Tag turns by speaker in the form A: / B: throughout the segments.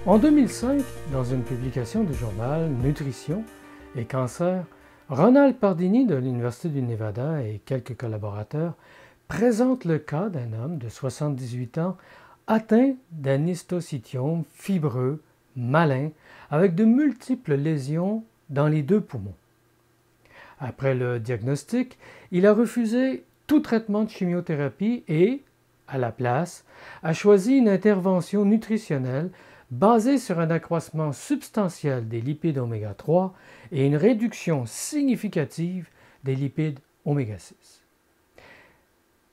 A: En 2005, dans une publication du journal Nutrition et Cancer, Ronald Pardini de l'Université du Nevada et quelques collaborateurs présentent le cas d'un homme de 78 ans atteint d'un histiocytome fibreux, malin, avec de multiples lésions dans les deux poumons. Après le diagnostic, il a refusé tout traitement de chimiothérapie et, à la place, a choisi une intervention nutritionnelle basée sur un accroissement substantiel des lipides oméga 3 et une réduction significative des lipides oméga 6.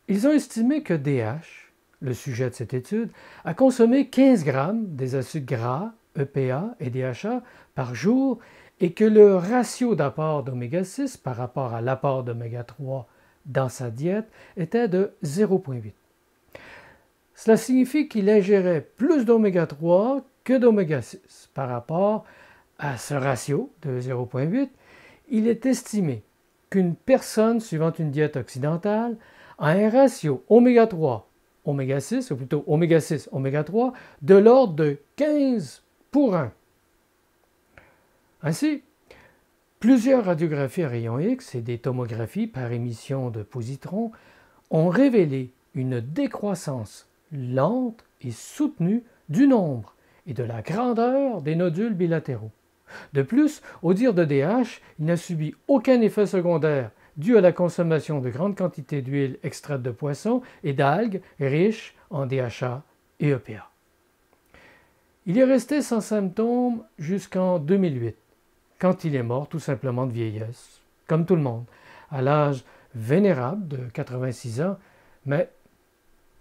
A: Ils ont estimé que DH, le sujet de cette étude, a consommé 15 grammes des acides gras, EPA et DHA par jour et que le ratio d'apport d'oméga 6 par rapport à l'apport d'oméga 3 dans sa diète était de 0,8. Cela signifie qu'il ingérait plus d'oméga 3 que d'oméga 6. Par rapport à ce ratio de 0,8, il est estimé qu'une personne suivant une diète occidentale a un ratio oméga 3, oméga 6, ou plutôt oméga 6, oméga 3, de l'ordre de 15 pour 1. Ainsi, plusieurs radiographies à rayons X et des tomographies par émission de positrons ont révélé une décroissance lente et soutenue du nombre et de la grandeur des nodules bilatéraux. De plus, au dire de DH, il n'a subi aucun effet secondaire dû à la consommation de grandes quantités d'huile extraite de poissons et d'algues riches en DHA et EPA. Il est resté sans symptômes jusqu'en 2008, quand il est mort tout simplement de vieillesse, comme tout le monde, à l'âge vénérable de 86 ans, mais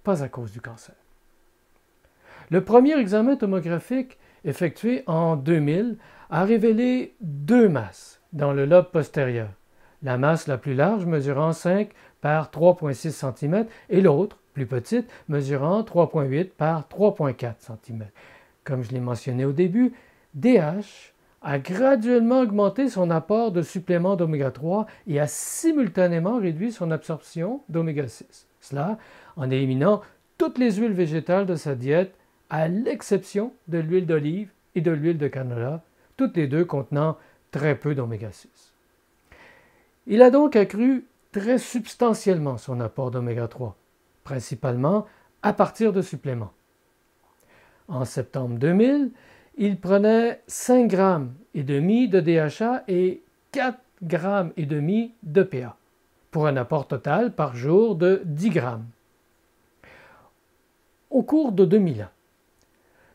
A: pas à cause du cancer. Le premier examen tomographique effectué en 2000 a révélé deux masses dans le lobe postérieur, la masse la plus large mesurant 5 par 3,6 cm et l'autre, plus petite, mesurant 3,8 par 3,4 cm. Comme je l'ai mentionné au début, DH a graduellement augmenté son apport de suppléments d'oméga 3 et a simultanément réduit son absorption d'oméga 6. Cela en éliminant toutes les huiles végétales de sa diète, à l'exception de l'huile d'olive et de l'huile de canola, toutes les deux contenant très peu d'oméga 6. Il a donc accru très substantiellement son apport d'oméga 3, principalement à partir de suppléments. En septembre 2000, il prenait 5 grammes et demi de DHA et 4 grammes et demi d'EPA, pour un apport total par jour de 10 grammes. Au cours de 2000 ans,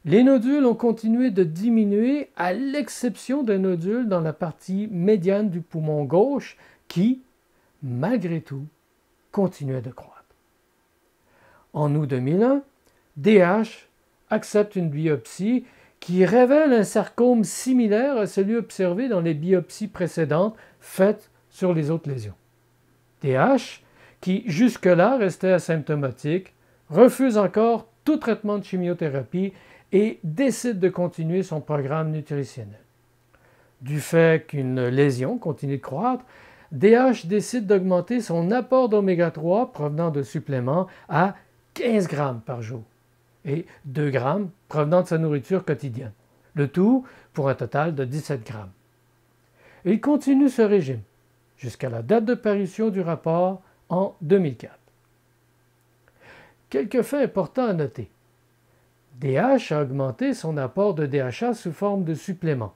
A: les nodules ont continué de diminuer à l'exception d'un nodule dans la partie médiane du poumon gauche qui, malgré tout, continuait de croître. En août 2001, DH accepte une biopsie qui révèle un sarcome similaire à celui observé dans les biopsies précédentes faites sur les autres lésions. DH, qui jusque-là restait asymptomatique, refuse encore tout traitement de chimiothérapie et décide de continuer son programme nutritionnel. Du fait qu'une lésion continue de croître, DH décide d'augmenter son apport d'oméga 3 provenant de suppléments à 15 grammes par jour et 2 grammes provenant de sa nourriture quotidienne, le tout pour un total de 17 grammes. Il continue ce régime jusqu'à la date de parution du rapport en 2004. Quelques faits importants à noter. DH a augmenté son apport de DHA sous forme de suppléments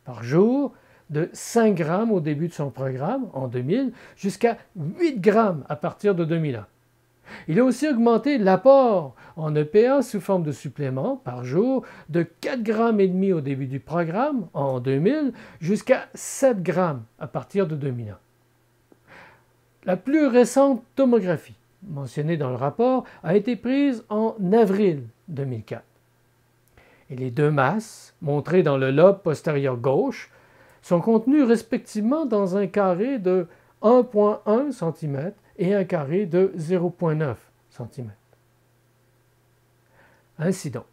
A: par jour de 5 grammes au début de son programme en 2000 jusqu'à 8 grammes à partir de 2001. Il a aussi augmenté l'apport en EPA sous forme de suppléments par jour de 4 grammes et demi au début du programme en 2000 jusqu'à 7 grammes à partir de 2001. La plus récente tomographie mentionnée dans le rapport a été prise en avril 2004. Et les deux masses, montrées dans le lobe postérieur gauche, sont contenues respectivement dans un carré de 1,1 cm et un carré de 0,9 cm. Ainsi donc,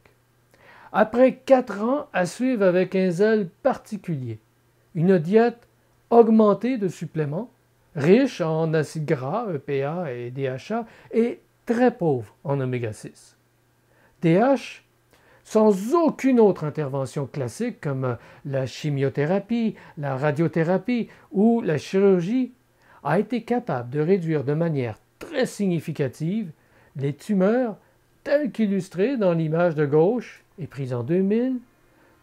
A: après 4 ans à suivre avec un zèle particulier, une diète augmentée de suppléments, riche en acides gras, EPA et DHA, et très pauvre en oméga 6. DH sans aucune autre intervention classique comme la chimiothérapie, la radiothérapie ou la chirurgie, a été capable de réduire de manière très significative les tumeurs telles qu'illustrées dans l'image de gauche et prise en 2000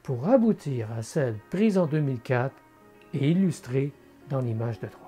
A: pour aboutir à celle prise en 2004 et illustrée dans l'image de droite.